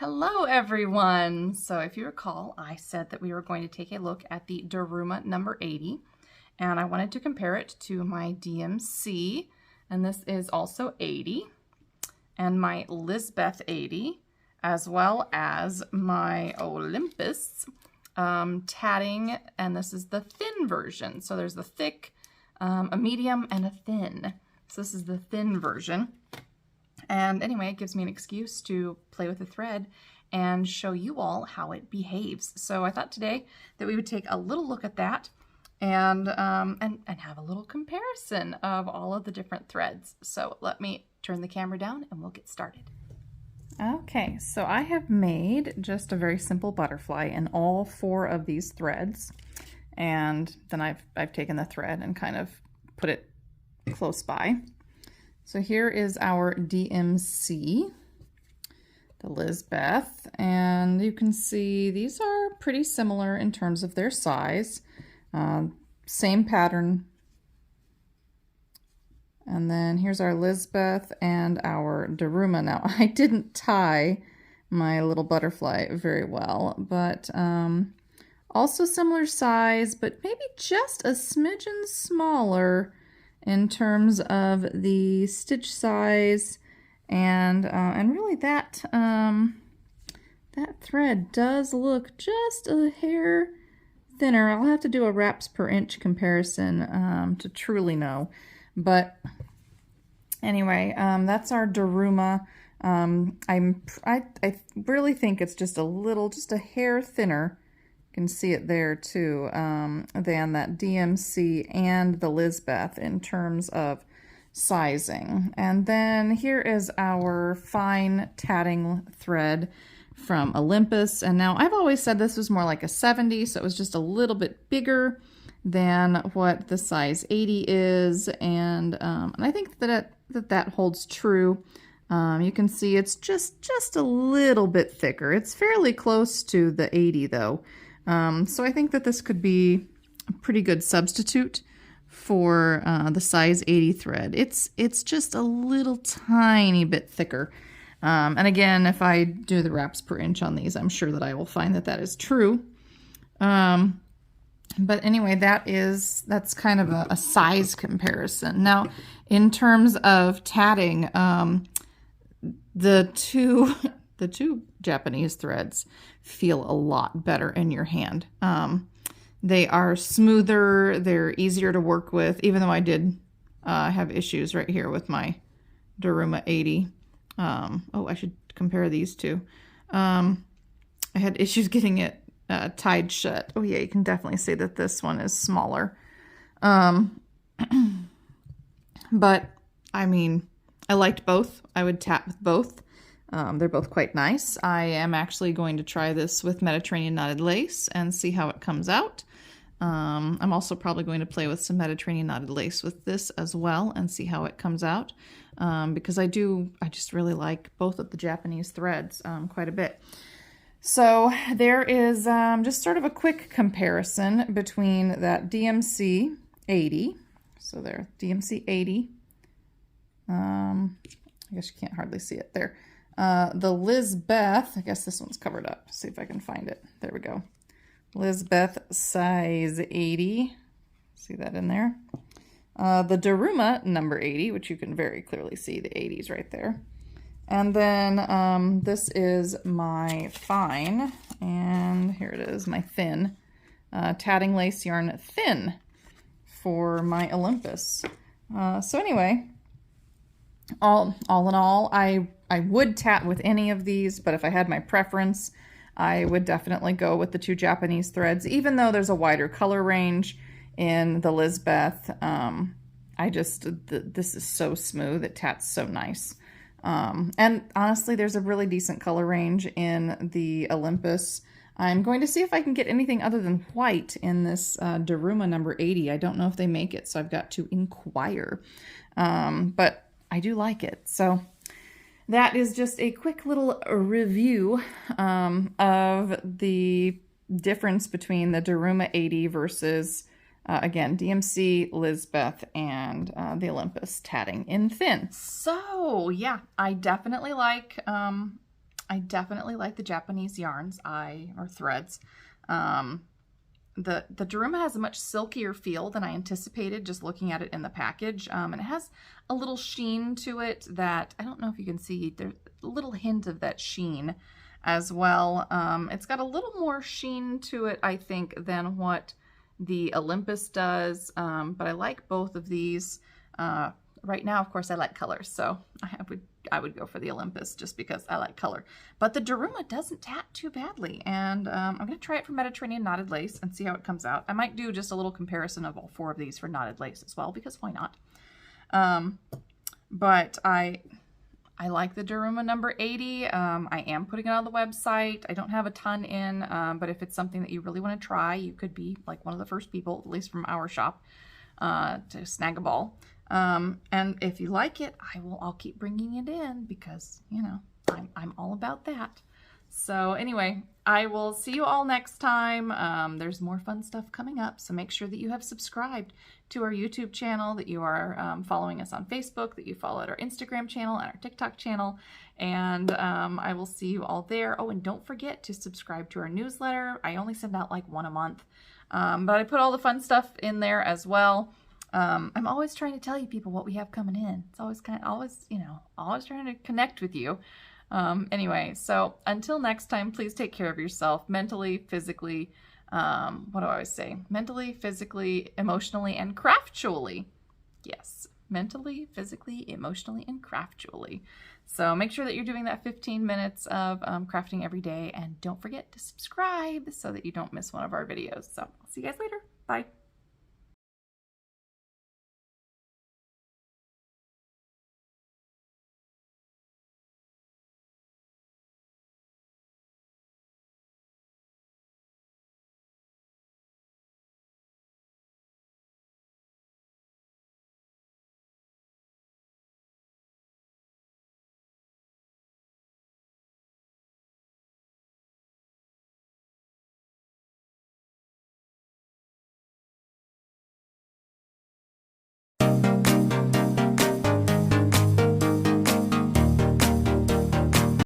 Hello everyone! So if you recall, I said that we were going to take a look at the Daruma number 80, and I wanted to compare it to my DMC, and this is also 80, and my Lizbeth 80, as well as my Olympus tatting, and this is the thin version. So there's the thick, a medium, and a thin. So this is the thin version. And anyway, it gives me an excuse to play with the thread and show you all how it behaves. So I thought today that we would take a little look at that and have a little comparison of all of the different threads. So let me turn the camera down and we'll get started. Okay, so I have made just a very simple butterfly in all 4 of these threads. And then I've taken the thread and kind of put it close by. So here is our DMC, the Lizbeth, and you can see these are pretty similar in terms of their size. Same pattern. And then here's our Lizbeth and our Daruma. Now, I didn't tie my little butterfly very well, but also similar size, but maybe just a smidgen smaller in terms of the stitch size, and really that that thread does look just a hair thinner. I'll have to do a wraps per inch comparison to truly know, but anyway, that's our Daruma. I really think it's just a hair thinner. You can see it there too, than that DMC and the Lizbeth in terms of sizing. And then here is our fine tatting thread from Olympus. And now I've always said this was more like a 70, so it was just a little bit bigger than what the size 80 is. And I think that holds true. You can see it's just a little bit thicker. It's fairly close to the 80 though. So I think that this could be a pretty good substitute for the size 80 thread. It's just a little tiny bit thicker. And again, if I do the wraps per inch on these, I'm sure that I will find that is true. But anyway, that's kind of a size comparison. Now, in terms of tatting, the two Japanese threads feel a lot better in your hand. They are smoother, they're easier to work with, even though I did have issues right here with my Daruma 80. Oh, I should compare these two. I had issues getting it tied shut. Oh yeah, you can definitely see that this one is smaller. But I mean, I liked both. I would tat with both. They're both quite nice. I am actually going to try this with Mediterranean knotted lace and see how it comes out. I'm also probably going to play with some Mediterranean knotted lace with this as well and see how it comes out, because I just really like both of the Japanese threads quite a bit. So there is just sort of a quick comparison between that DMC 80. So there, DMC 80. I guess you can't hardly see it there. The Lizbeth, I guess this one's covered up. See if I can find it. There we go. Lizbeth size 80. See that in there? The Daruma number 80, which you can very clearly see the 80s right there. And then this is my fine, and here it is, my thin, tatting lace yarn thin for my Olympus. So anyway, all in all, I would tat with any of these, but if I had my preference, I would definitely go with the 2 Japanese threads, even though there's a wider color range in the Lizbeth. This is so smooth, it tats so nice. And honestly, there's a really decent color range in the Olympus. I'm going to see if I can get anything other than white in this Daruma number 80. I don't know if they make it, so I've got to inquire. But I do like it. So that is just a quick little review of the difference between the Daruma 80 versus, again, DMC, Lizbeth, and the Olympus tatting in thin. So, yeah, I definitely like I definitely like the Japanese yarns, or threads. The Daruma has a much silkier feel than I anticipated just looking at it in the package. And it has a little sheen to it that, I don't know if you can see, there's a little hint of that sheen as well. It's got a little more sheen to it, I think, than what the Olympus does. But I like both of these. Right now, of course, I like colors, so I would go for the Olympus just because I like color. But the Daruma doesn't tat too badly, and I'm going to try it for Mediterranean knotted lace and see how it comes out. I might do just a little comparison of all 4 of these for knotted lace as well, because why not? But I like the Daruma number 80. I am putting it on the website. I don't have a ton in, but if it's something that you really want to try, you could be like one of the first people, at least from our shop, to snag a ball. And if you like it, I'll keep bringing it in because, you know, I'm all about that. So anyway, I will see you all next time. There's more fun stuff coming up, so make sure that you have subscribed to our YouTube channel, that you are following us on Facebook, that you followed our Instagram channel and our TikTok channel, and I will see you all there. Oh, and don't forget to subscribe to our newsletter. I only send out like 1 a month, but I put all the fun stuff in there as well. I'm always trying to tell you people what we have coming in. It's always always trying to connect with you. Anyway, so until next time, please take care of yourself mentally, physically, what do I always say? Mentally, physically, emotionally, and craftually. Yes, mentally, physically, emotionally, and craftually. So make sure that you're doing that 15 minutes of crafting every day, and don't forget to subscribe so that you don't miss one of our videos. So I'll see you guys later. Bye.